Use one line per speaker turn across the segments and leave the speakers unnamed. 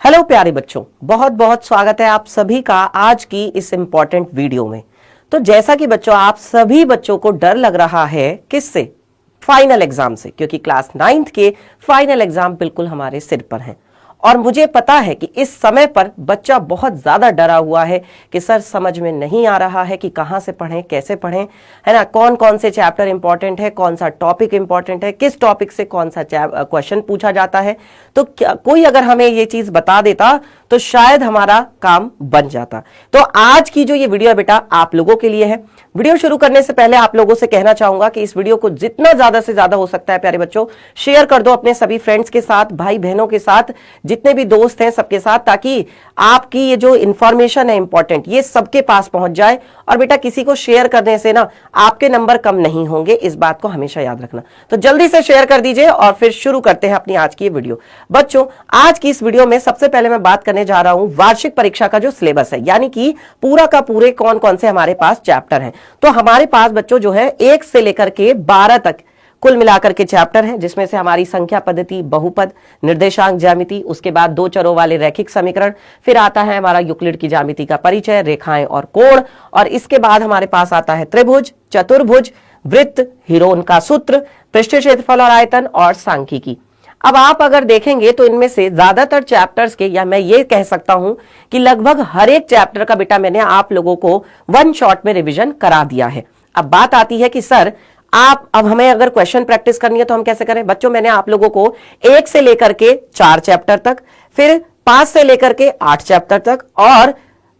Hello प्यारे बच्चों, बहुत बहुत स्वागत है आप सभी का आज की इस इंपॉर्टेंट वीडियो में। तो जैसा कि बच्चों आप सभी बच्चों को डर लग रहा है किससे? फाइनल एग्जाम से, क्योंकि क्लास 9th के फाइनल एग्जाम बिल्कुल हमारे सिर पर हैं। और मुझे पता है कि इस समय पर बच्चा बहुत ज्यादा डरा हुआ है कि सर समझ में नहीं आ रहा है कि कहां से पढ़ें, कैसे पढ़ें, है ना, कौन कौन से चैप्टर इंपॉर्टेंट है, कौन सा टॉपिक इंपॉर्टेंट है, किस टॉपिक से कौन सा क्वेश्चन पूछा जाता है। तो क्या कोई अगर हमें ये चीज बता देता तो शायद हमारा काम बन जाता। तो आज की जो ये वीडियो है बेटा आप लोगों के लिए है। वीडियो शुरू करने से पहले आप लोगों से कहना चाहूंगा कि इस वीडियो को जितना ज्यादा से ज्यादा हो सकता है प्यारे बच्चों शेयर कर दो अपने सभी फ्रेंड्स के साथ, भाई बहनों के साथ, जितने भी दोस्त हैं सबके साथ, ताकि आपकी ये जो इंफॉर्मेशन है इंपॉर्टेंट ये सबके पास पहुंच जाए। और बेटा किसी को शेयर करने से ना आपके नंबर कम नहीं होंगे, इस बात को हमेशा याद रखना। तो जल्दी से शेयर कर दीजिए और फिर शुरू करते हैं अपनी आज की वीडियो। बच्चों आज की इस वीडियो में सबसे पहले मैं बात करने जा रहा हूं वार्षिक परीक्षा का जो सिलेबस है, यानी कि पूरा का पूरे कौन कौन से हमारे पास चैप्टर हैं। तो हमारे पास बच्चों जो है 1 से लेकर के 12 तक कुल मिलाकर के चैप्टर हैं, जिसमें से हमारी संख्या पद्धति, बहुपद, निर्देशांक ज्यामिति, उसके बाद 2 चरों वाले रैखिक समीकरण, फिर आता है हमारा यूक्लिड की ज्यामिति का परिचय, रेखाएं और कोण, और इसके बाद हमारे पास आता है त्रिभुज, चतुर्भुज, वृत्त, हिरोन का सूत्र, पृष्ठीय क्षेत्रफल और आयतन, और सांख्यिकी। अब आप अगर देखेंगे तो इनमें से ज्यादातर चैप्टर्स के, या मैं ये कह सकता हूं कि लगभग हर एक चैप्टर का बेटा मैंने आप लोगों को 1 शॉट में रिवीजन करा दिया है। अब बात आती है कि सर आप अब हमें अगर क्वेश्चन प्रैक्टिस करनी है तो हम कैसे करें? बच्चों मैंने आप लोगों को 1 से लेकर के 4 चैप्टर तक, फिर 5 से लेकर के 8 चैप्टर तक, और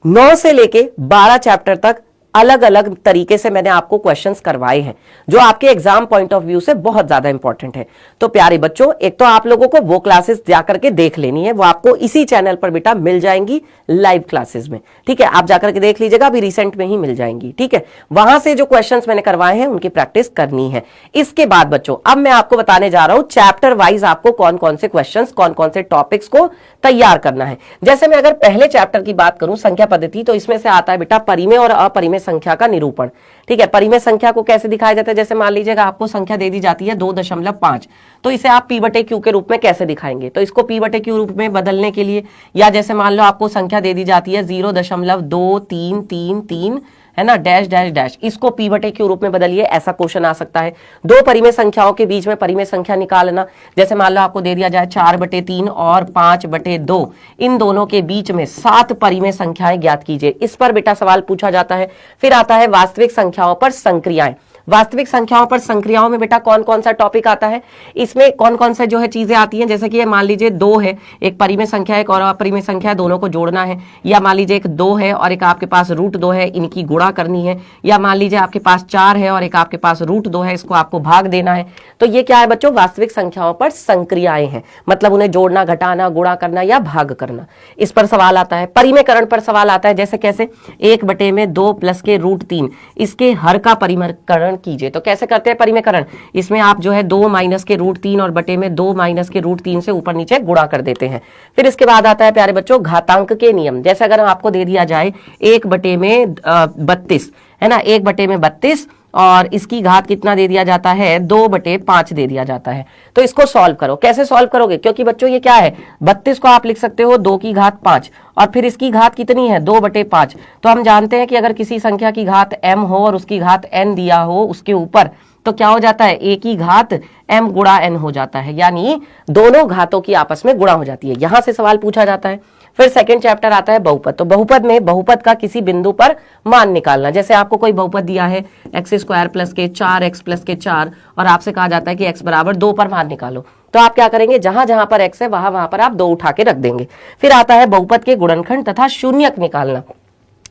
9 से लेके 12 चैप्टर तक अलग अलग तरीके से मैंने आपको क्वेश्चंस करवाए हैं, जो आपके एग्जाम पॉइंट ऑफ व्यू से बहुत ज्यादा इंपॉर्टेंट है। तो प्यारे बच्चों एक तो आप लोगों को वो क्लासेस जाकर के देख लेनी है, वो आपको इसी चैनल पर बेटा मिल जाएंगी लाइव क्लासेस में, ठीक है। आप जाकर के देख लीजिएगा, अभी रिसेंट में ही मिल जाएंगी, ठीक है। वहां से जो क्वेश्चंस मैंने करवाए हैं उनकी प्रैक्टिस करनी है। इसके बाद बच्चों अब मैं आपको बताने जा रहा हूं चैप्टर वाइज आपको कौन कौन से क्वेश्चंस, कौन कौन से टॉपिक्स को तैयार करना है। जैसे मैं अगर पहले चैप्टर की बात करूं संख्या पद्धति, तो इसमें से आता है बेटा परिमेय और अपरिमेय संख्या का निरूपण, ठीक है। परिमेय संख्या को कैसे दिखाया जाता है? जैसे मान लीजिएगा आपको संख्या दे दी जाती है 2.5, तो इसे आप p/q के रूप में कैसे दिखाएंगे? तो इसको p/q रूप में बदलने के लिए, या जैसे मान लो आपको संख्या दे दी जाती है 0.2333, है ना, डैश डैश डैश, इसको p/q रूप में बदलिए, ऐसा क्वेश्चन आ सकता है। 2 परिमेय संख्याओं के बीच में परिमेय संख्या निकालना, जैसे मान लो आपको दे दिया जाए 4/3 और 5/2, इन दोनों के बीच में 7 परिमेय संख्याएं ज्ञात कीजिए, इस पर बेटा सवाल पूछा जाता है। फिर आता है वास्तविक संख्याओं पर संक्रियाएं। वास्तविक संख्याओं पर संक्रियाओं में बेटा कौन कौन सा टॉपिक आता है? इसमें कौन कौन से जो है चीजें आती हैं, जैसे कि मान लीजिए 2 है, एक परिमेय संख्या है, एक और अपरिमेय संख्या है, दोनों को जोड़ना है। या मान लीजिए एक 2 है और एक आपके पास √2 है, इनकी गुणा करनी है। या मान लीजिए आपके पास 4 है और एक आपके पास √2 है, इसको आपको भाग देना है। तो ये क्या है बच्चों? वास्तविक संख्याओं पर संक्रियाएं हैं, मतलब उन्हें जोड़ना, घटाना, गुणा करना या भाग करना, इस पर सवाल आता है। परिमेयकरण पर सवाल आता है, जैसे कैसे? 1/2 प्लस के √3, इसके हर का परिमेयकरण कीजिए। तो कैसे करते हैं परिमेयकरण? इसमें आप जो है 2 माइनस के √3 और बटे में 2 माइनस के √3 से ऊपर नीचे गुणा कर देते हैं। फिर इसके बाद आता है प्यारे बच्चों घातांक के नियम। जैसे अगर आपको दे दिया जाए 1/32, है ना, 1/32, और इसकी घात कितना दे दिया जाता है? 2/5 दे दिया जाता है। तो इसको सॉल्व करो। कैसे सॉल्व करोगे? क्योंकि बच्चों ये क्या है, 32 को आप लिख सकते हो 2 की घात 5, और फिर इसकी घात कितनी है? 2/5। तो हम जानते हैं कि अगर किसी संख्या की घात m हो और उसकी घात n दिया हो उसके ऊपर, तो क्या हो जाता है? a की घात m गुणा n हो जाता है, यानी दोनों घातों की आपस में गुणा हो जाती है। यहां से सवाल पूछा जाता है। फिर सेकंड चैप्टर आता है बहुपद। तो बहुपद में बहुपद का किसी बिंदु पर मान निकालना। जैसे आपको कोई बहुपद दिया है x² + के 4x + 4, और आपसे कहा जाता है कि x = 2 पर मान निकालो, तो आप क्या करेंगे? जहां जहां पर x है वहां पर आप 2 उठा के रख देंगे। फिर आता है बहुपद के गुणनखंड तथा शून्यक निकालना।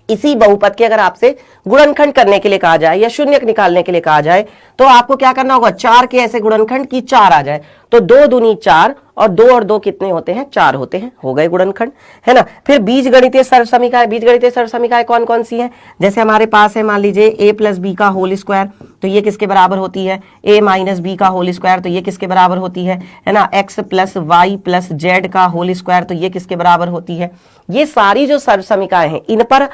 इसी बहुपद के अगर आपसे गुणनखंड करने के लिए कहा जाए या शून्यक निकालने के लिए कहा जाए, तो आपको क्या करना होगा? 4 के ऐसे गुणनखंड की 4 आ जाए, तो 2 दूनी 4, और 2 और 2 कितने होते हैं? 4 होते हैं, हो गए गुणनखंड, है ना। फिर बीजगणितीय सर्वसमीकाएं। बीजगणितीय सर्वसमीकाएं कौन कौन सी हैं? जैसे हमारे पास है मान लीजिए a + b का होल स्क्वायर, तो ये किसके बराबर होती है? a - b का होल स्क्वायर, तो ये किसके बराबर होती है ना? x + y + z का होल स्क्वायर, तो ये किसके बराबर होती है? ये सारी जो सर्वसमीकाएं हैं इन पर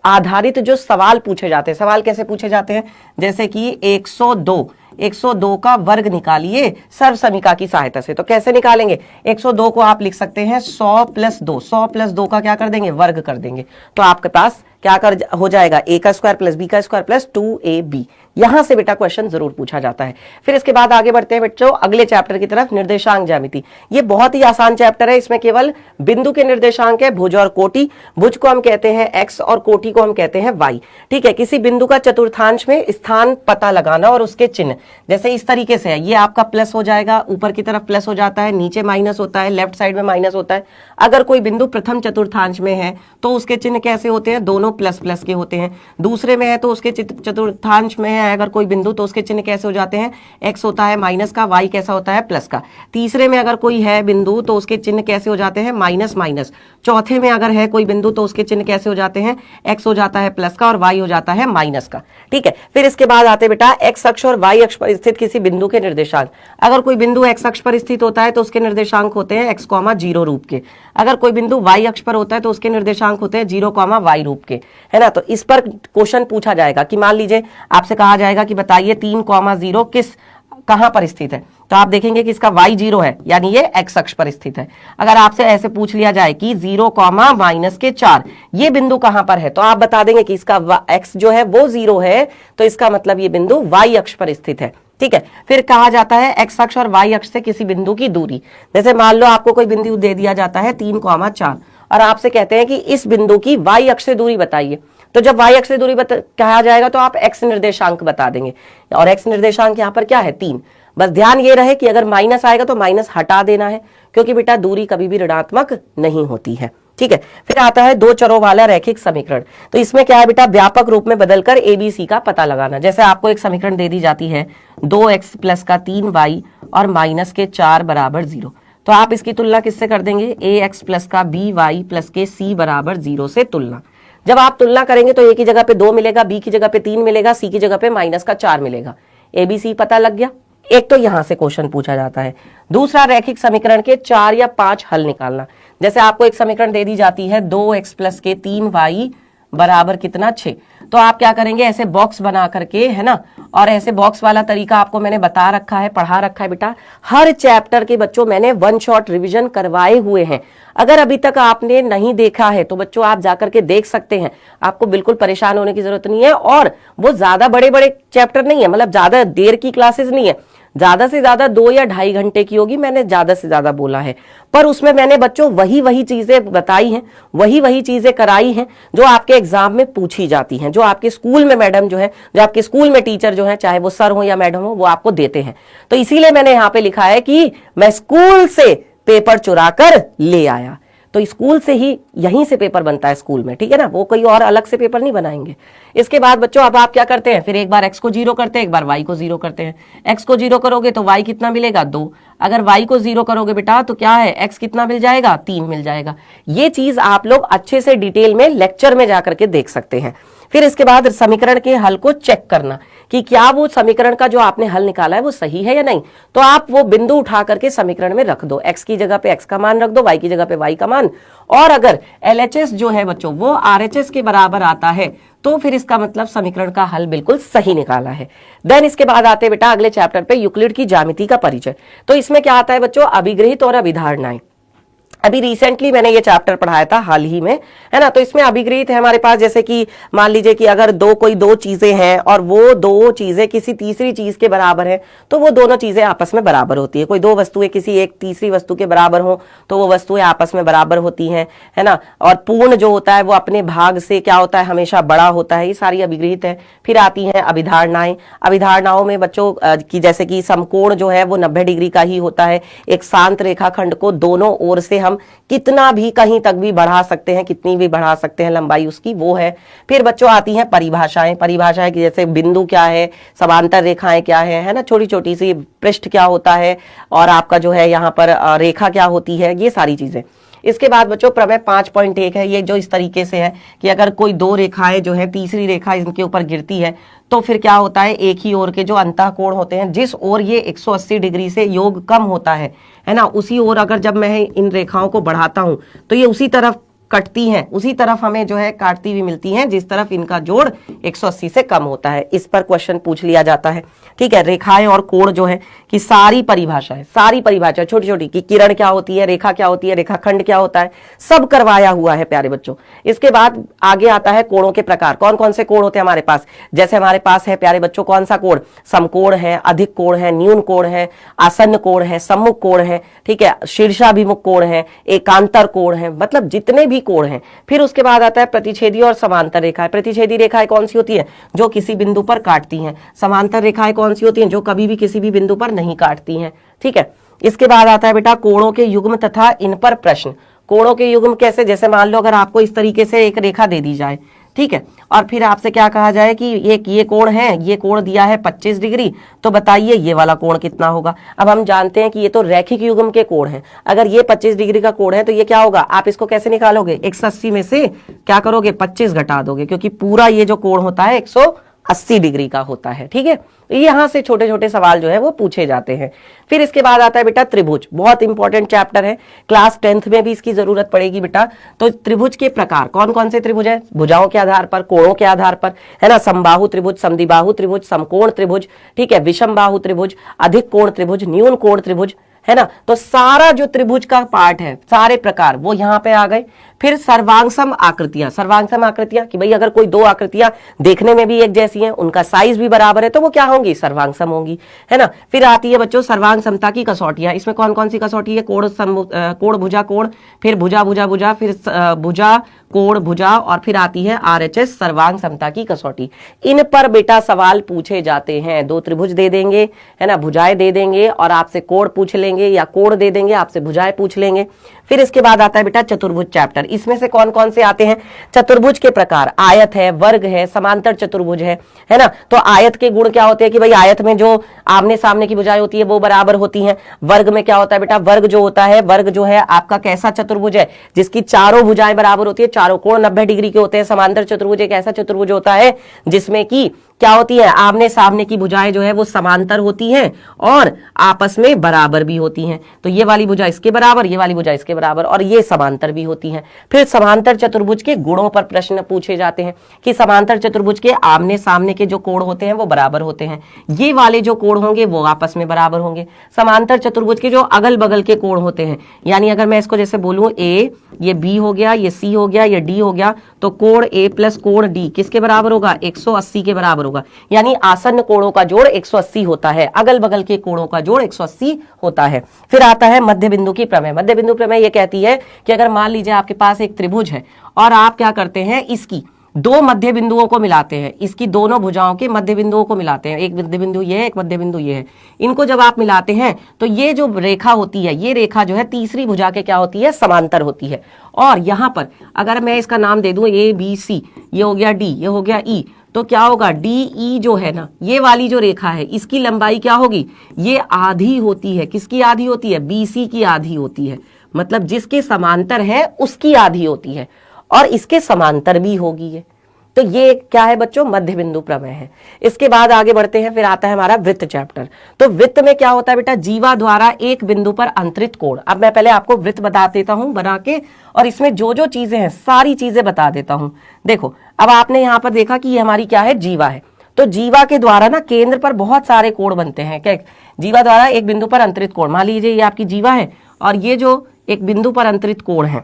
आधारित जो सवाल पूछे जाते हैं, सवाल कैसे पूछे जाते हैं, जैसे कि 102 का वर्ग निकालिए सर्वसमीका की सहायता से। तो कैसे निकालेंगे, 102 को आप लिख सकते हैं 100 + 2, 100 + 2 का क्या कर देंगे, वर्ग कर देंगे। तो आपके पास क्या हो जाएगा, a² + b² + 2ab। यहां से बेटा क्वेश्चन जरूर पूछा जाता है। फिर इसके बाद आगे बढ़ते हैं बच्चों अगले चैप्टर की तरफ, निर्देशांक ज्यामिति। ये बहुत ही आसान चैप्टर है, इसमें केवल बिंदु के निर्देशांक है, भुज और कोटि। भुज को हम कहते हैं x और कोटि को हम कहते हैं y। ठीक है, किसी बिंदु का चतुर्थांश में स्थान पता लगाना और उसके चिन्ह, जैसे इस तरीके से है, ये आपका प्लस हो जाएगा, ऊपर की तरफ प्लस हो जाता है, नीचे माइनस होता है, लेफ्ट साइड में माइनस होता है। अगर कोई बिंदु प्रथम चतुर्थांश में है तो उसके चिन्ह कैसे होते हैं, दोनों प्लस प्लस के होते हैं। दूसरे में है तो उसके चतुर्थांश में है अगर कोई बिंदु तो उसके चिन्ह कैसे हो जाते हैं, x होता है माइनस का, y कैसा होता है, प्लस का। तीसरे में अगर कोई है बिंदु तो उसके चिन्ह कैसे हो जाते हैं, माइनस माइनस। चौथे में अगर है कोई बिंदु तो उसके चिन्ह कैसे हो जाते हैं, x हो जाता है प्लस का और y हो जाता है माइनस का। ठीक है, फिर इसके बाद आते बेटा x अक्ष और y अक्ष पर स्थित किसी बिंदु के निर्देशांक। अगर कोई बिंदु x अक्ष पर स्थित होता है तो उसके निर्देशांक होते हैं x, 0 रूप के। अगर कोई बिंदु y अक्ष पर होता है तो उसके निर्देशांक होते हैं 0, y रूप के, है ना। तो इस पर क्वेश्चन पूछा जाएगा कि मान लीजिए आपसे कहा जाएगा कि बताइए 3,0 किस कहां पर स्थित है, तो आप देखेंगे कि इसका y 0 है, यानी ये x अक्ष पर स्थित है। अगर आपसे ऐसे पूछ लिया जाए कि 0, -4 ये बिंदु कहां पर है, तो आप बता देंगे कि इसका x जो है वो 0 है, तो इसका मतलब ये बिंदु y अक्ष पर स्थित है। ठीक है, फिर कहा जाता है x अक्ष और y अक्ष से किसी बिंदु की दूरी। जैसे मान लो आपको कोई बिंदु दे दिया जाता है 3,4 और आपसे कहते हैं कि इस बिंदु की y अक्ष से दूरी बताइए। तो जब y अक्ष से दूरी कहा जाएगा तो आप x निर्देशांक बता देंगे, और x निर्देशांक यहाँ पर क्या है, 3। बस ध्यान ये रहे कि अगर माइनस आएगा तो माइनस हटा देना है, क्योंकि बेटा दूरी कभी भी ऋणात्मक नहीं होती है। ठीक है, फिर आता है दो चरों वाला रैखिक समीकरण। तो इसमें क्या है बेटा, व्यापक रूप में बदलकर ABC का पता लगाना। जैसे आपको एक समीकरण दे दी जाती है 2x + का 3y और -4 = 0, तो आप इसकी तुलना किससे कर देंगे, ax + का by + के c = 0 से तुलना। जब आप तुलना करेंगे तो a की जगह पे 2 मिलेगा, b की जगह पे 3 मिलेगा, c की जगह पे -4 मिलेगा। ABC पता लग गया। एक तो यहां से क्वेश्चन पूछा जाता है। दूसरा, रैखिक समीकरण के 4 या 5 हल निकालना। जैसे आपको एक समीकरण दे दी जाती है 2x + के 3y बराबर कितना, 6, तो आप क्या करेंगे, ऐसे बॉक्स बना करके, है ना, और ऐसे बॉक्स वाला तरीका आपको मैंने बता रखा है, पढ़ा रखा है बेटा। हर चैप्टर के बच्चों मैंने 1 शॉट रिवीजन करवाए हुए हैं। अगर अभी तक आपने नहीं देखा है तो बच्चों आप जाकर के देख सकते हैं, आपको बिल्कुल परेशान होने की जरूरत नहीं है। और वो ज्यादा बड़े बड़े चैप्टर नहीं है, मतलब ज्यादा देर की क्लासेस नहीं है, ज्यादा से ज्यादा 2 या 2.5 घंटे की होगी, मैंने ज्यादा से ज्यादा बोला है, पर उसमें मैंने बच्चों वही चीजें बताई हैं, वही चीजें कराई हैं जो आपके एग्जाम में पूछी जाती हैं, जो आपके स्कूल में मैडम जो है, जो आपके स्कूल में टीचर जो है, चाहे वो सर हो या मैडम हो, वो आपको देते हैं। तो इसीलिए मैंने यहाँ पे लिखा है कि मैं स्कूल से पेपर चुरा कर ले आया। तो स्कूल से ही, यहीं से पेपर बनता है स्कूल में, ठीक है ना, वो कोई और अलग से पेपर नहीं बनाएंगे। इसके बाद बच्चों अब आप क्या करते हैं, फिर एक बार x को 0 करते हैं, एक बार y को 0 करते हैं। x को 0 करोगे तो y कितना मिलेगा, 2। अगर y को 0 करोगे बेटा तो क्या है, x कितना मिल जाएगा, 3 मिल जाएगा। ये चीज आप लोग अच्छे से डिटेल में लेक्चर में जाकर के देख सकते हैं। फिर इसके बाद समीकरण के हल को चेक करना कि क्या वो समीकरण का जो आपने हल निकाला है वो सही है या नहीं। तो आप वो बिंदु उठा करके समीकरण में रख दो, x की जगह पे x का मान रख दो, y की जगह पे y का मान, और अगर LHS जो है बच्चों वो RHS के बराबर आता है तो फिर इसका मतलब समीकरण का हल बिल्कुल सही निकाला है। देन इसके बाद आते हैं बेटा अगले चैप्टर पे, यूक्लिड की ज्यामिति का परिचय। तो इसमें क्या आता है बच्चों, अभिगृहित और अभिधारणाएं। अभी रिसेंटली मैंने ये चैप्टर पढ़ाया था हाल ही में, है ना। तो इसमें अभिगृहित है हमारे पास, जैसे कि मान लीजिए कि अगर कोई दो चीजें हैं और वो दो चीजें किसी तीसरी चीज के बराबर है तो वो दोनों चीजें आपस में बराबर होती है। कोई दो वस्तुएं किसी एक तीसरी वस्तु के बराबर हो तो वो वस्तुएं आपस में बराबर होती हैं, है ना। और पूर्ण जो होता है वो अपने भाग से क्या होता है, हमेशा बड़ा होता है। ये सारी अभिगृहित है। फिर आती हैं अभिधारणाएं। अभिधारणाओं में बच्चों की जैसे कि समकोण जो है वो 90 डिग्री का ही होता है। एक शांत रेखाखंड को दोनों ओर से हम कितना भी कहीं तक भी बढ़ा सकते हैं, कितनी भी बढ़ा सकते हैं लंबाई उसकी, वो है। फिर बच्चों आती हैं परिभाषाएं। परिभाषाएं की जैसे बिंदु क्या है, समांतर रेखाएं क्या है ना, छोटी छोटी सी पृष्ठ क्या होता है, और आपका जो है यहाँ पर रेखा क्या होती है, ये सारी चीजें। इसके बाद बच्चों प्रमेय 5.1 है, ये जो इस तरीके से है कि अगर कोई दो रेखाएं जो है, तीसरी रेखा इनके ऊपर गिरती है तो फिर क्या होता है, एक ही ओर के जो अंतः कोण होते हैं, जिस ओर ये 180 डिग्री से योग कम होता है ना, उसी ओर अगर जब मैं इन रेखाओं को बढ़ाता हूं तो ये उसी तरफ कटती हैं उसी तरफ हमें जो है काटती हुई मिलती हैं जिस तरफ इनका जोड़ 180 से कम होता है। इस पर क्वेश्चन पूछ लिया जाता है। ठीक है, रेखाएं और कोण जो है कि सारी परिभाषा छोटी छोटी कि किरण क्या होती है, रेखा क्या होती है, रेखाखंड क्या होता है, सब करवाया हुआ है प्यारे बच्चों। इसके बाद आगे आता है कोणों के प्रकार। कौन कौन से कोण होते हैं हमारे पास? जैसे हमारे पास है प्यारे बच्चों कौन सा कोण? समकोण है, अधिक कोण है, न्यून कोण है, आसन्न कोण है, सम्मुख कोण है, ठीक है, शीर्षाभिमुख कोण है, एकांतर कोण है, मतलब जितने भी कोण हैं। फिर उसके बाद आता है प्रतिच्छेदी और समांतर रेखाएं। प्रतिच्छेदी रेखाएं कौन सी होती है? जो किसी बिंदु पर काटती हैं। समांतर रेखाएं कौन सी होती हैं? जो कभी भी किसी भी बिंदु पर नहीं काटती हैं। ठीक है, इसके बाद आता है बेटा कोणों के युग्म तथा इन पर प्रश्न। कोणों के युग्म कैसे? जैसे मान लो अगर आपको इस तरीके से एक रेखा दे दी जाए, ठीक है, और फिर आपसे क्या कहा जाए कि ये कोण है, ये कोण दिया है 25 डिग्री, तो बताइए ये वाला कोण कितना होगा। अब हम जानते हैं कि ये तो रैखिक युग्म के कोण है। अगर ये 25 डिग्री का कोण है तो ये क्या होगा? आप इसको कैसे निकालोगे? 180 में से क्या करोगे? 25 घटा दोगे, क्योंकि पूरा ये जो कोण होता है 180 डिग्री का होता है। ठीक है, यहां से छोटे छोटे सवाल जो है वो पूछे जाते हैं। फिर इसके बाद आता है बेटा त्रिभुज। बहुत इंपॉर्टेंट चैप्टर है, क्लास 10th में भी इसकी जरूरत पड़ेगी बेटा। तो त्रिभुज के प्रकार कौन कौन से त्रिभुज है? भुजाओं के आधार पर, कोणों के आधार पर, है ना, समबाहु त्रिभुज, समद्विबाहु त्रिभुज, समकोण त्रिभुज, ठीक है, विषम बाहु त्रिभुज, अधिक कोण त्रिभुज, न्यून कोण त्रिभुज, है ना। तो सारा जो त्रिभुज का पार्ट है, सारे प्रकार वो यहां पे आ गए। फिर सर्वांगसम आकृतियां कि भाई अगर कोई दो आकृतियां देखने में भी एक जैसी हैं, उनका साइज भी बराबर है, तो वो क्या होंगी? सर्वांगसम होंगी, है ना। फिर आती है बच्चों सर्वांग समता की कसौटियां। इसमें कौन कौन सी कसौटी है? कोण भुजा कोण, फिर भुजा भुजा भुजा, फिर भुजा कोण भुजा, और फिर आती है RHS सर्वांग समता की कसौटी। इन पर बेटा सवाल पूछे जाते हैं। दो त्रिभुज दे देंगे, है ना, भुजाएं दे देंगे और आपसे कोण पूछ लेंगे, या कोण दे देंगे आपसे भुजाएं पूछ लेंगे। फिर इसके बाद आता है बेटा चतुर्भुज चैप्टर। इसमें से कौन कौन से आते हैं? चतुर्भुज के प्रकार, आयत है, वर्ग है, समांतर चतुर्भुज है ना। तो आयत के गुण क्या होते हैं कि भाई आयत में जो आमने सामने की भुजाएं होती है वो बराबर होती हैं। वर्ग में क्या होता है बेटा? वर्ग जो होता है, वर्ग जो है आपका कैसा चतुर्भुज है? जिसकी चारों भुजाएं बराबर होती है, चारों कोण 90 डिग्री के होते हैं। समांतर चतुर्भुज एक ऐसा चतुर्भुज होता है जिसमें की क्या होती है? आमने सामने की भुजाएं जो है वो समांतर होती हैं और आपस में बराबर भी होती हैं। तो ये वाली भुजा इसके बराबर, ये वाली भुजा इसके बराबर, और ये समांतर भी होती हैं। फिर समांतर चतुर्भुज के गुणों पर प्रश्न पूछे जाते हैं कि समांतर चतुर्भुज के आमने सामने के जो कोण होते हैं वो बराबर होते हैं, ये वाले जो कोण होंगे वो आपस में बराबर होंगे। समांतर चतुर्भुज के जो अगल बगल के कोण होते हैं, यानी अगर मैं इसको जैसे बोलूं A, ये B हो गया, ये C हो गया, ये D हो गया, तो कोण A प्लस कोण D किसके बराबर होगा? 180 के बराबर होगा। यानी आसन्न कोणों का जोड़ 180 होता है, अगल बगल के कोणों का जोड़ 180 होता है। फिर आता है मध्य बिंदु की प्रमेय। मध्य बिंदु प्रमेय ये कहती है कि अगर मान लीजिए आपके पास एक त्रिभुज है और आप क्या करते हैं? इसकी दो मध्य बिंदुओं को मिलाते हैं, इसकी दोनों भुजाओं के मध्य बिंदुओं को मिलाते हैं। एक मध्य बिंदु ये है, एक मध्य बिंदु ये है। इनको जब आप मिलाते हैं तो ये जो रेखा होती है, ये रेखा जो है तीसरी भुजा के क्या होती है? समांतर होती है। और यहां पर अगर मैं इसका नाम दे दूं ABC, ये हो गया D, ये हो गया E, तो क्या होगा? DE जो है ना, ये वाली जो रेखा है इसकी लंबाई क्या होगी? ये आधी होती है। किसकी आधी होती है? BC की आधी होती है। मतलब जिसके समांतर है उसकी आधी होती है, और इसके समांतर भी होगी ये। तो ये क्या है बच्चों? मध्य बिंदु प्रमेय है। इसके बाद आगे बढ़ते हैं, फिर आता है हमारा वृत्त चैप्टर। तो वृत्त में क्या होता है बेटा? जीवा द्वारा एक बिंदु पर अंतरित कोण। अब मैं पहले आपको वृत्त बता देता हूं बना के, और इसमें जो जो चीजें हैं सारी चीजें बता देता हूं। देखो, अब आपने यहां पर देखा कि ये हमारी क्या है? जीवा है। तो जीवा के द्वारा ना केंद्र पर बहुत सारे कोण बनते हैं। क्या? जीवा द्वारा एक बिंदु पर अंतरित कोण। मान लीजिए ये आपकी जीवा है और ये जो एक बिंदु पर अंतरित कोण है,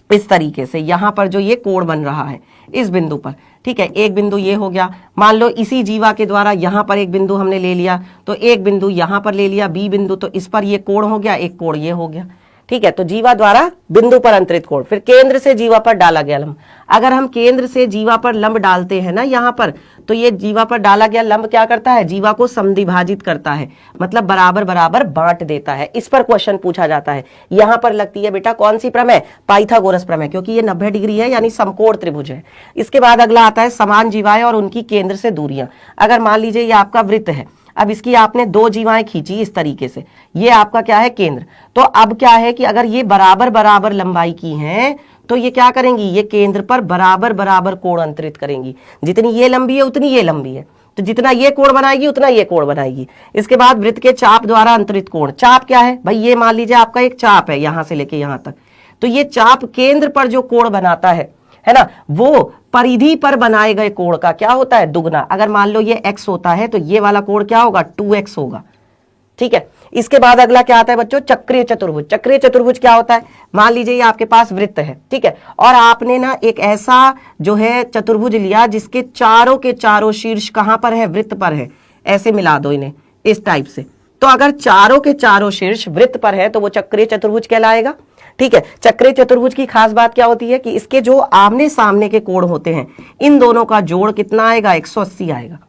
इस तरीके से यहां पर जो ये कोण बन रहा है इस बिंदु पर, ठीक है, एक बिंदु ये हो गया। मान लो इसी जीवा के द्वारा यहां पर एक बिंदु हमने ले लिया, तो एक बिंदु यहां पर ले लिया B बिंदु, तो इस पर ये कोण हो गया, एक कोण ये हो गया। ठीक है, तो जीवा द्वारा बिंदु पर अंतरित कोण। फिर केंद्र से जीवा पर डाला गया लंब। अगर हम केंद्र से जीवा पर लंब डालते हैं ना यहां पर, तो ये जीवा पर डाला गया लंब क्या करता है? जीवा को समद्विभाजित करता है, मतलब बराबर बराबर बांट देता है। इस पर क्वेश्चन पूछा जाता है। यहां पर लगती है बेटा कौन सी प्रमेय? पाइथागोरस प्रमेय, क्योंकि ये 90 डिग्री है, यानी समकोण त्रिभुज है। इसके बाद अगला आता है समान जीवाएं और उनकी केंद्र से दूरियां। अगर मान लीजिए ये आपका वृत्त है, अब इसकी आपने दो जीवाएं खींची इस तरीके से, ये आपका क्या है? केंद्र। तो अब क्या है कि अगर ये बराबर बराबर लंबाई की हैं तो ये क्या करेंगी? ये केंद्र पर बराबर बराबर कोण अंतरित करेंगी। जितनी ये लंबी है उतनी ये लंबी है, तो जितना ये कोण बनाएगी उतना ये कोण बनाएगी। इसके बाद वृत्त के चाप द्वारा अंतरित कोण। चाप क्या है भाई? ये मान लीजिए आपका एक चाप है यहां से लेके यहां तक, तो ये चाप केंद्र पर जो कोण बनाता है ना, वो परिधि पर बनाए गए कोण का क्या होता है, दुगना। अगर मान लो ये x होता है तो ये वाला कोण क्या होगा, 2x होगा। ठीक है, इसके बाद अगला क्या आता है बच्चों, चक्रीय चतुर्भुज। चक्रीय चतुर्भुज क्या होता है, मान लीजिए ये आपके पास वृत्त है, ठीक है, और आपने ना एक ऐसा जो है चतुर्भुज लिया जिसके चारों के चारों शीर्ष कहां पर है, वृत्त पर है। ऐसे मिला दो इन्हें इस टाइप से। तो अगर चारों के चारों शीर्ष वृत्त पर है तो वो चक्रीय चतुर्भुज कहलाएगा। ठीक है, चक्रीय चतुर्भुज की खास बात क्या होती है कि इसके जो आमने सामने के कोण होते हैं, इन दोनों का जोड़ कितना आएगा, 180 आएगा।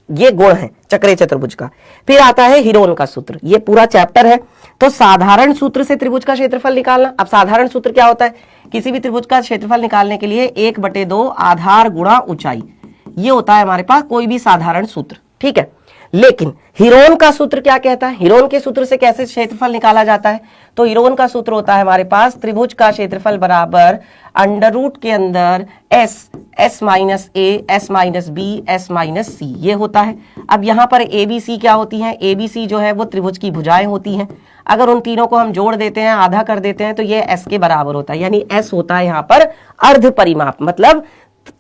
ये गुण है चक्रीय चतुर्भुज का। फिर आता है हीरोन का सूत्र, ये पूरा चैप्टर है। तो साधारण सूत्र से त्रिभुज का क्षेत्रफल निकालना। अब साधारण सूत्र क्या होता है, किसी भी त्रिभुज का क्षेत्रफल निकालने के लिए 1/2 आधार गुणा ऊंचाई, ये होता है हमारे पास कोई भी साधारण सूत्र। ठीक है, लेकिन हीरोन का सूत्र क्या कहता है, हीरोन के सूत्र से कैसे क्षेत्रफल निकाला जाता है, तो हीरोन का सूत्र होता है हमारे पास त्रिभुज का क्षेत्रफल बराबर √ के अंदर s minus a, s minus b, s minus c, ये होता है। अब यहां पर a b c क्या होती है, a b c जो है वो त्रिभुज की भुजाएं होती हैं। अगर उन तीनों को हम जोड़ देते हैं, आधा कर देते हैं, तो ये s के बराबर होता है, यानी s होता है यहां पर अर्ध परिमाप, मतलब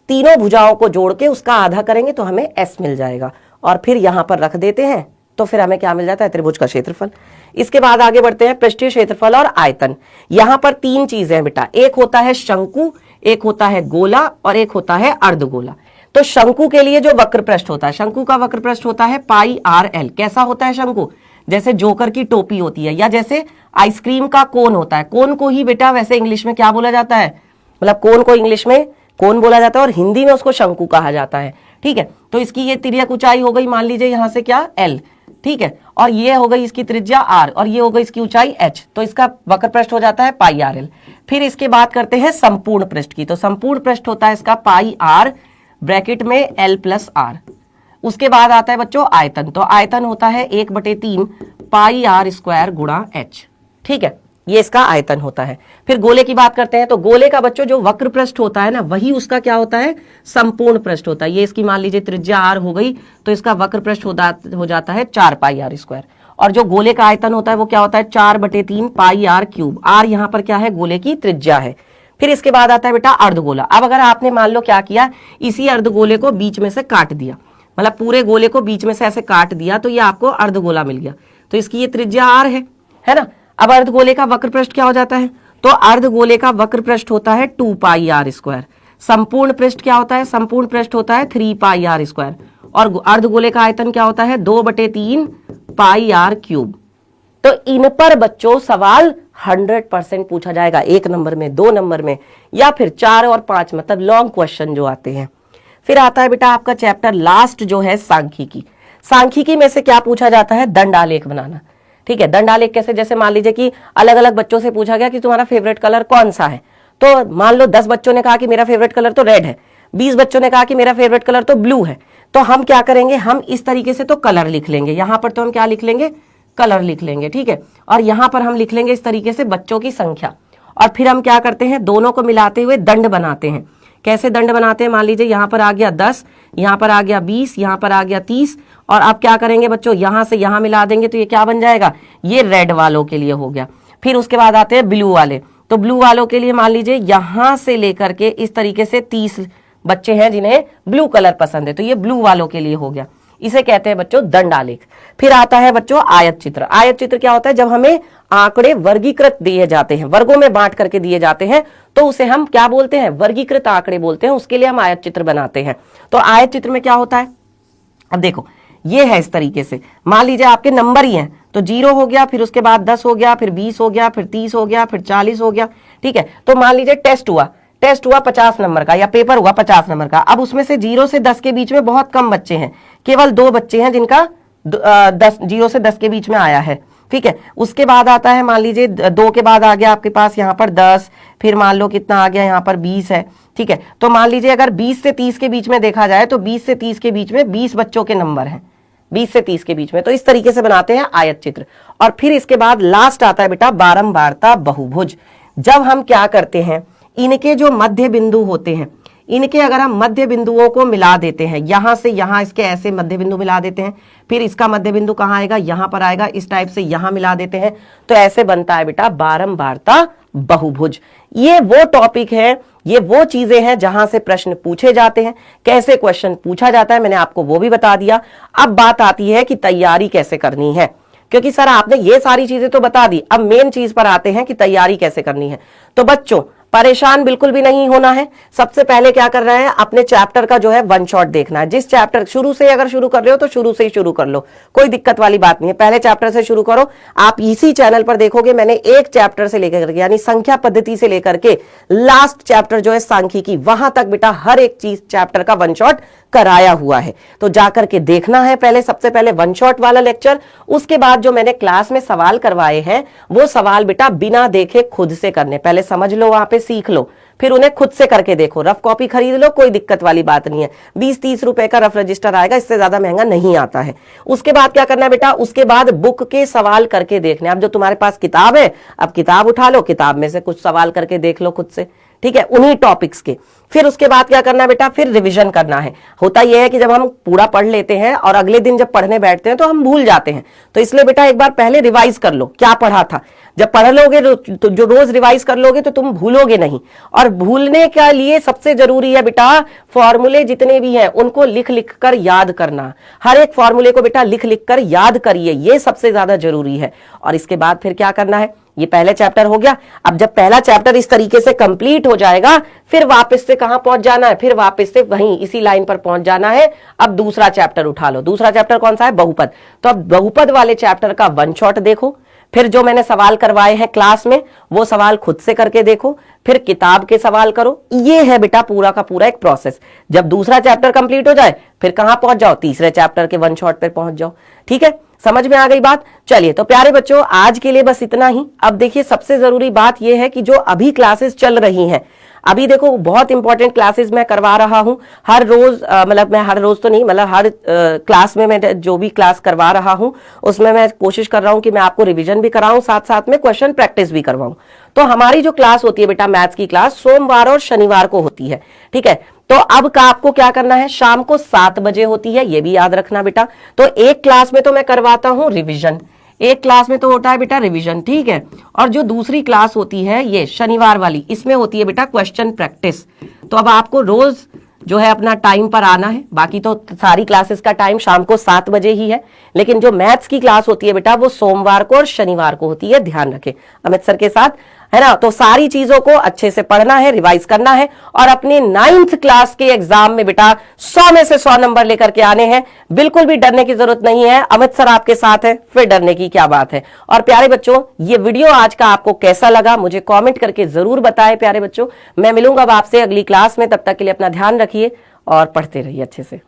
तीनों भुजाओं को जोड़ के उसका आधा करेंगे तो हमें s मिल जाएगा, और फिर यहां पर रख देते हैं तो फिर हमें क्या मिल जाता है, त्रिभुज का क्षेत्रफल। इसके बाद आगे बढ़ते हैं, पृष्ठीय क्षेत्रफल और आयतन। यहां पर 3 चीजें हैं बेटा, एक होता है शंकु, एक होता है गोला और एक होता है अर्धगोला। तो शंकु के लिए जो वक्र पृष्ठ होता है, शंकु का वक्र पृष्ठ होता है πRL। कैसा होता है शंकु, जैसे जोकर की टोपी होती है, या जैसे आइसक्रीम का कोन होता है। कोन को ही बेटा वैसे इंग्लिश में क्या बोला जाता है, मतलब कोन को इंग्लिश में कोन बोला जाता है और हिंदी में उसको शंकु कहा जाता है। ठीक है, तो इसकी ये तिर्यक ऊंचाई हो गई, मान लीजिए यहां से क्या L, ठीक है, और ये हो गई इसकी त्रिज्या R, और ये हो गई इसकी ऊंचाई H, तो इसका वक्र पृष्ठ हो जाता है πRL। फिर इसके बात करते हैं संपूर्ण पृष्ठ की। तो संपूर्ण पृष्ठ होता है इसका πR ब्रैकेट में L+R। उसके बाद आता है बच्चों आयतन। तो आयतन होता है 1/3 πR² गुणा H। ठीक है, ये इसका आयतन होता है। फिर गोले की बात करते हैं। तो गोले का बच्चों जो वक्र पृष्ठ होता है ना, वही उसका क्या होता है, संपूर्ण पृष्ठ होता है। ये इसकी मान लीजिए त्रिज्या R हो गई, तो इसका वक्र पृष्ठ हो जाता है 4 πR²। और जो गोले का आयतन होता है वो क्या होता है, 4/3 πR³। R यहाँ पर क्या है, गोले की त्रिज्या है। फिर इसके बाद आता है बेटा अर्धगोला। अब अगर आपने मान लो क्या किया, इसी अर्धगोले को बीच में से काट दिया, मतलब पूरे गोले को बीच में से ऐसे काट दिया, तो ये आपको अर्धगोला मिल गया। तो इसकी ये त्रिज्या R है ना। अब अर्धगोले का वक्र पृष्ठ क्या हो जाता है, तो अर्धगोले का वक्र पृष्ठ होता है 2 πR²। संपूर्ण पृष्ठ क्या होता है, संपूर्ण पृष्ठ होता है 3 πR²। और अर्धगोले का आयतन क्या होता है, 2/3 πR³। तो इन पर बच्चों सवाल 100% पूछा जाएगा, 1 नंबर में, 2 नंबर में, या फिर 4 और 5, मतलब लॉन्ग क्वेश्चन जो आते हैं। फिर आता है बेटा आपका चैप्टर लास्ट जो है सांख्यिकी। सांख्यिकी में से क्या पूछा जाता है, दंडालेख बनाना। ठीक है, दंडालेख कैसे, जैसे मान लीजिए कि अलग अलग बच्चों से पूछा गया कि तुम्हारा फेवरेट कलर कौन सा है। तो मान लो 10 बच्चों ने कहा कि मेरा फेवरेट कलर तो रेड है, 20 बच्चों ने कहा कि मेरा फेवरेट कलर तो ब्लू है। तो हम क्या करेंगे, हम इस तरीके से तो कलर लिख लेंगे, यहां पर तो हम क्या लिख लेंगे, कलर लिख लेंगे। ठीक है, और यहां पर हम लिख लेंगे इस तरीके से बच्चों की संख्या। और फिर हम क्या करते हैं, दोनों को मिलाते हुए दंड बनाते हैं। कैसे दंड बनाते हैं, मान लीजिए यहां पर आ गया 10, यहां पर आ गया 20, यहां पर आ गया 30, और आप क्या करेंगे बच्चों, यहां से यहां मिला देंगे, तो ये क्या बन जाएगा, ये रेड वालों के लिए हो गया। फिर उसके बाद आते हैं ब्लू वाले। तो ब्लू वालों के लिए मान लीजिए यहां से लेकर के इस तरीके से 30 बच्चे हैं जिन्हें ब्लू कलर पसंद है, तो ये ब्लू वालों के लिए हो गया। इसे कहते हैं बच्चों दंडालेख। फिर आता है बच्चों आयत चित्र। आयत चित्र क्या होता है, जब हमें आंकड़े वर्गीकृत दिए जाते हैं, वर्गों में बांट करके दिए जाते हैं, तो उसे हम क्या बोलते हैं, वर्गीकृत आंकड़े बोलते हैं। उसके लिए हम आयत चित्र बनाते हैं। तो आयत चित्र में क्या होता है, अब देखो ये है इस तरीके से, मान लीजिए आपके नंबर ही हैं, तो 0 हो गया, फिर उसके बाद 10 हो गया, फिर 20 हो गया, फिर 30 हो गया, फिर 40 हो गया। ठीक है, तो मान लीजिए टेस्ट हुआ 50 नंबर का, या पेपर हुआ 50 नंबर का। अब उसमें से 0 से 10 के बीच में बहुत कम बच्चे हैं, केवल 2 बच्चे हैं जिनका 0 से 10 के बीच में आया है। ठीक है, उसके बाद आता है मान लीजिए 2 के बाद आ गया आपके पास यहाँ पर 10, फिर मान लो कितना आ गया यहाँ पर 20 है। ठीक है, तो मान लीजिए अगर 20 से 30 के बीच में देखा जाए तो 20 से 30 के बीच में 20 बच्चों के नंबर हैं, 20 से 30 के बीच में। तो इस तरीके से बनाते हैं आयत चित्र। और फिर इसके बाद लास्ट आता है बेटा बारंबारता बहुभुज। जब हम क्या करते हैं, इनके जो मध्य बिंदु होते हैं, इनके अगर हम मध्य बिंदुओं को मिला देते हैं, यहां से यहां इसके ऐसे मध्य बिंदु मिला देते हैं, फिर इसका मध्य बिंदु कहां आएगा, यहां पर आएगा, इस टाइप से यहां मिला देते हैं, तो ऐसे बनता है बेटा बारंबारता बहुभुज। ये वो टॉपिक है, ये वो चीजें हैं जहां से प्रश्न पूछे जाते हैं। कैसे क्वेश्चन पूछा जाता है मैंने आपको वो भी बता दिया। अब बात आती है कि तैयारी कैसे करनी है, क्योंकि सर आपने ये सारी चीजें तो बता दी, अब मेन चीज पर आते हैं कि तैयारी कैसे करनी है। तो बच्चों परेशान बिल्कुल भी नहीं होना है। सबसे पहले क्या कर रहे हैं, अपने चैप्टर का जो है वन शॉट देखना है। जिस चैप्टर शुरू से अगर शुरू कर रहे हो तो शुरू से ही शुरू कर लो, कोई दिक्कत वाली बात नहीं है, पहले चैप्टर से शुरू करो। आप इसी चैनल पर देखोगे मैंने एक चैप्टर से लेकर के यानी संख्या पद्धति से लेकर के लास्ट चैप्टर जो है सांख्यिकी, वहां तक बेटा हर एक चीज चैप्टर का वन शॉट कराया हुआ है। तो जाकर के देखना है पहले, सबसे पहले वन शॉट वाला लेक्चर। उसके बाद जो मैंने क्लास में सवाल करवाए हैं वो सवाल बेटा बिना देखे खुद से करने, पहले समझ लो, वहां पे सीख लो, फिर उन्हें खुद से करके देखो। रफ कॉपी खरीद लो, कोई दिक्कत वाली बात नहीं है, 20-30 रुपए का रफ रजिस्टर आएगा, इससे ज्यादा महंगा नहीं आता है। उसके बाद क्या करना है बेटा, उसके बाद बुक के सवाल करके देखने। अब जो तुम्हारे पास किताब है, अब किताब उठा लो, किताब में से कुछ सवाल करके देख लो खुद से, ठीक है, उन्हीं टॉपिक्स के। फिर उसके बाद क्या करना है बेटा, फिर रिवीजन करना है। होता यह है कि जब हम पूरा पढ़ लेते हैं और अगले दिन जब पढ़ने बैठते हैं तो हम भूल जाते हैं, तो इसलिए बेटा एक बार पहले रिवाइज कर लो क्या पढ़ा था। जब पढ़ लोगे तो जो रोज रिवाइज कर लोगे तो तुम भूलोगे नहीं। और भूलने के लिए सबसे जरूरी है बेटा फॉर्मूले जितने भी हैं उनको लिख लिख कर याद करना। हर एक फॉर्मूले को बेटा लिख लिख कर याद करिए, ये सबसे ज्यादा जरूरी है। और इसके बाद फिर क्या करना है, ये पहले चैप्टर हो गया। अब जब पहला चैप्टर इस तरीके से कंप्लीट हो जाएगा, फिर वापस से कहां पहुंच जाना है, फिर वापस से वहीं इसी लाइन पर पहुंच जाना है। अब दूसरा चैप्टर उठा लो। दूसरा चैप्टर कौन सा है, बहुपद। तो अब बहुपद वाले चैप्टर का वन शॉट देखो, फिर जो मैंने सवाल करवाए हैं क्लास में वो सवाल खुद से करके देखो, फिर किताब के सवाल करो। ये है बेटा पूरा का पूरा एक प्रोसेस। जब दूसरा चैप्टर कंप्लीट हो जाए फिर कहां पहुंच जाओ, तीसरे चैप्टर के वन शॉट पर पहुंच जाओ। ठीक है, समझ में आ गई बात। चलिए तो प्यारे बच्चों आज के लिए बस इतना ही। अब देखिए सबसे जरूरी बात यह है कि जो अभी क्लासेस चल रही हैं, अभी देखो बहुत इंपॉर्टेंट क्लासेस मैं करवा रहा हूं हर रोज, मतलब मैं हर रोज तो नहीं, मतलब हर क्लास में मैं जो भी क्लास करवा रहा हूं उसमें मैं कोशिश कर रहा हूं कि मैं आपको रिवीजन भी कराऊं, साथ साथ में क्वेश्चन प्रैक्टिस भी करवाऊं। तो हमारी जो क्लास होती है बेटा मैथ्स की क्लास सोमवार और शनिवार को होती है, ठीक है। तो अब का आपको क्या करना है, शाम को 7 बजे होती है, ये भी याद रखना बेटा। तो एक क्लास में तो मैं करवाता हूं रिवीजन, एक क्लास में तो होता है बेटा रिवीजन, ठीक है। और जो दूसरी क्लास होती है ये शनिवार वाली, इसमें होती है बेटा क्वेश्चन प्रैक्टिस। तो अब आपको रोज जो है अपना टाइम पर आना है। बाकी तो सारी क्लासेस का टाइम शाम को 7 बजे ही है, लेकिन जो मैथ्स की क्लास होती है बेटा वो सोमवार को और शनिवार को होती है, ध्यान रखें अमित सर के साथ, है ना। तो सारी चीजों को अच्छे से पढ़ना है, रिवाइज करना है और अपने 9th क्लास के एग्जाम में बेटा 100 में से 100 नंबर लेकर के आने हैं। बिल्कुल भी डरने की जरूरत नहीं है, अमित सर आपके साथ है, फिर डरने की क्या बात है। और प्यारे बच्चों ये वीडियो आज का आपको कैसा लगा मुझे कॉमेंट करके जरूर बताएं। प्यारे बच्चों मैं मिलूंगा अब आपसे अगली क्लास में, तब तक के लिए अपना ध्यान रखिए और पढ़ते रहिए अच्छे से।